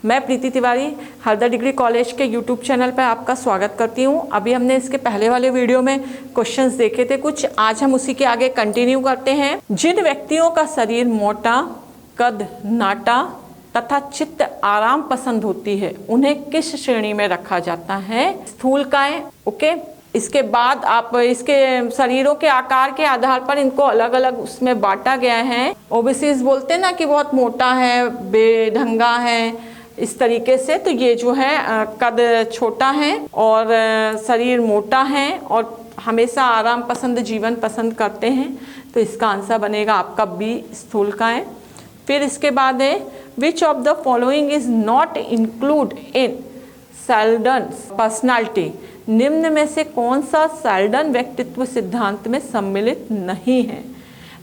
मैं प्रीति Tiwari Harda degree college के YouTube channel पर आपका स्वागत करती हूं। अभी हमने इसके पहले वाले वीडियो में क्वेश्चंस देखे थे कुछ, आज हम उसी के आगे कंटिन्यू करते हैं। जिन व्यक्तियों का शरीर मोटा, कद नाटा तथा चित्त आराम पसंद होती है, उन्हें किस श्रेणी में रखा जाता है? स्थूलकाय। ओके, इसके बाद आप इसके शरीरों के आकार के आधार पर इनको अलग अलग उसमें बांटा गया है। ओबेसिस बोलते हैं ना कि बहुत मोटा है, बेढंगा है, इस तरीके से। तो ये जो है कद छोटा है और शरीर मोटा है और हमेशा आराम पसंद जीवन पसंद करते हैं, तो इसका आंसर बनेगा आपका बी, स्थूलकाय। फिर इसके बाद है which of the following is not include in Seldon personality. निम्न में से कौन सा सेल्डन व्यक्तित्व सिद्धांत में सम्मिलित नहीं है?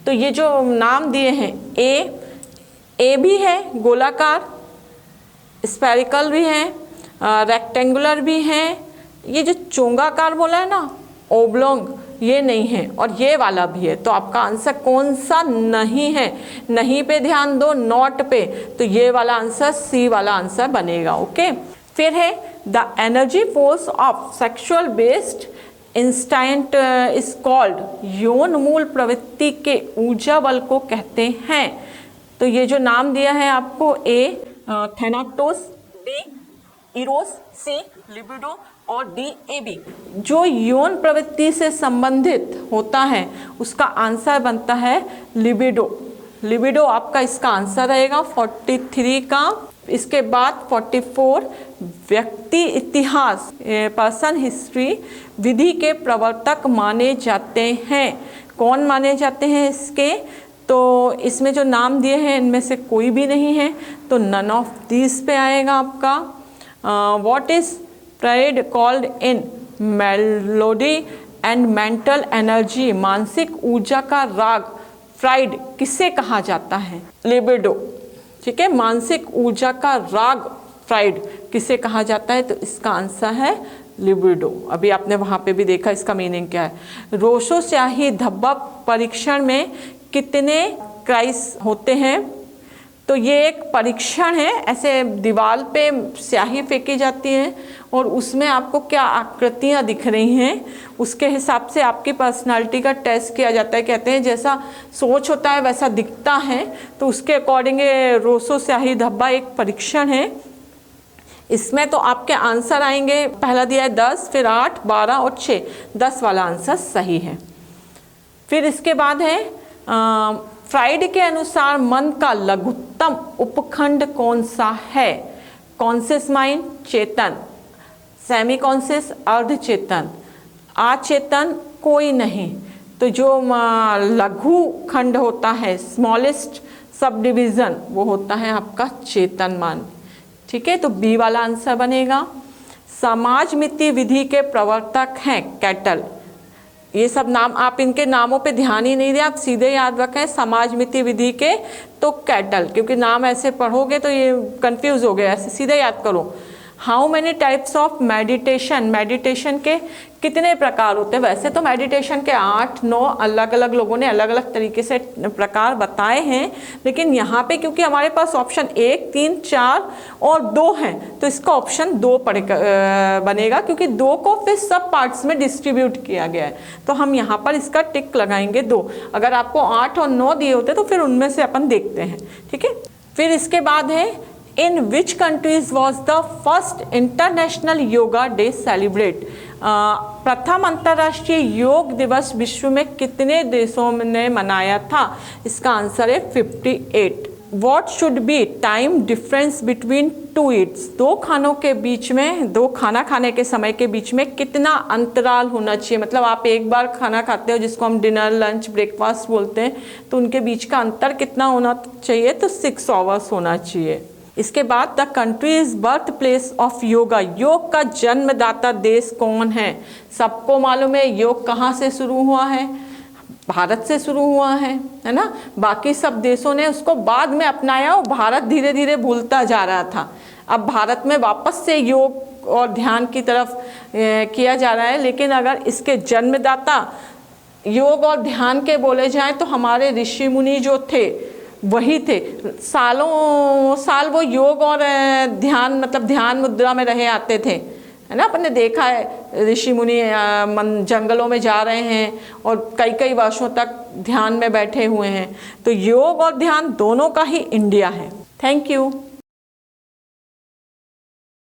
तो ये जो नाम दिए हैं, ए भी है गोलाकार, स्फेरिकल भी है, रेक्टेंगुलर भी है, ये जो चोंगाकार बोला है ना, ओब्लोंग, ये नहीं है, और ये वाला भी है। तो आपका आंसर कौन सा नहीं है? नहीं पे ध्यान दो, नॉट पे, तो ये वाला आंसर सी वाला आंसर बनेगा। ओके, फिर है the energy force of sexual based instinct is called. यौन मूल प्रवृत्ति के ऊर्जा बल को कहते हैं। तो ये जो नाम दिया है आपको, ए थैनाटोस, बी इरोस, सी लिबिडो और डी एबी। जो यौन प्रवृत्ति से संबंधित होता है उसका आंसर बनता है लिबिडो। लिबिडो आपका इसका आंसर रहेगा 43 का। इसके बाद 44 व्यक्ति इतिहास, पर्सन हिस्ट्री विधि के प्रवर्तक माने जाते हैं। कौन माने जाते हैं इसके? तो इसमें जो नाम दिए हैं इनमें से कोई भी नहीं है, तो नन ऑफ दिस पे आएगा आपका। What is fried called in melody and mental energy. मानसिक ऊर्जा का राग फ्राइड किसे कहा जाता है? लिबिडो। ठीक है, मानसिक ऊर्जा का राग फ्राइड किसे कहा जाता है? तो इसका आंसर है लिबिडो। अभी आपने वहाँ पे भी देखा इसका मीनिंग क्या है। रोशो स्याही धब्बा परीक्षण में कितने क्राइस होते हैं? तो ये एक परीक्षण है, ऐसे दीवार पे स्याही फेंकी जाती है और उसमें आपको क्या आकृतियाँ दिख रही हैं उसके हिसाब से आपकी पर्सनालिटी का टेस्ट किया जाता है। कहते हैं जैसा सोच होता है वैसा दिखता है, तो उसके अकॉर्डिंग रोशो स्याही धब्बा एक परीक्षण है। इसमें तो आपके आंसर आएंगे, पहला दिया है 10, फिर 8, 12 और 6, 10 वाला आंसर सही है। फिर इसके बाद है फ्राइड के अनुसार मन का लघुत्तम उपखंड कौन सा है? कॉन्शियस माइंड, चेतन, सेमी कॉन्शियस, अर्ध चेतन, अचेतन, कोई नहीं। तो जो लघु खंड होता है, स्मॉलेस्ट सब डिवीजन, वो होता है आपका चेतन मान। ठीक है, तो बी वाला आंसर बनेगा। समाज मिति विधि के प्रवर्तक हैं कैटल। ये सब नाम आप इनके नामों पे ध्यान ही नहीं दें, आप सीधे याद रखें समाज मिति विधि के तो कैटल, क्योंकि नाम ऐसे पढ़ोगे तो ये कंफ्यूज हो गया, ऐसे सीधे याद करो। How many types of meditation. Meditation के कितने प्रकार होते हैं? वैसे तो मेडिटेशन के 8-9 अलग अलग लोगों ने अलग अलग तरीके से प्रकार बताए हैं, लेकिन यहाँ पे क्योंकि हमारे पास ऑप्शन 1, 3, 4 और 2 हैं, तो इसका ऑप्शन 2 बनेगा, क्योंकि 2 को फिर सब पार्ट्स में डिस्ट्रीब्यूट किया गया है। तो हम यहाँ पर इसका टिक लगाएंगे 2। अगर आपको 8 और 9 दिए होते तो फिर उनमें से अपन देखते हैं। ठीक है, फिर इसके बाद है in which countries was the first international yoga day celebrate. प्रथम अंतर्राष्ट्रीय योग दिवस विश्व में कितने देशों ने मनाया था? इसका आंसर है 58। What should be time difference between two Yeats. दो खानों के बीच में, दो खाना खाने के समय के बीच में कितना अंतराल होना चाहिए? मतलब आप एक बार खाना खाते हो जिसको हम डिनर, लंच, ब्रेकफास्ट बोलते हैं, तो उनके बीच का अंतर कितना होना चाहिए? तो 6 आवर्स होना चाहिए। इसके बाद the country is birth place of yoga. योग का जन्मदाता देश कौन है? सबको मालूम है योग कहाँ से शुरू हुआ है, भारत से शुरू हुआ है ना। बाकी सब देशों ने उसको बाद में अपनाया और भारत धीरे धीरे भूलता जा रहा था। अब भारत में वापस से योग और ध्यान की तरफ किया जा रहा है। लेकिन अगर इसके जन्मदाता योग और ध्यान के बोले जाएं तो हमारे ऋषि मुनि जो थे वही थे। सालों साल वो योग और ध्यान मतलब ध्यान मुद्रा में रहे आते थे, है ना। अपन ने देखा है ऋषि मुनि जंगलों में जा रहे हैं और कई कई वर्षों तक ध्यान में बैठे हुए हैं। तो योग और ध्यान दोनों का ही इंडिया है। Thank you.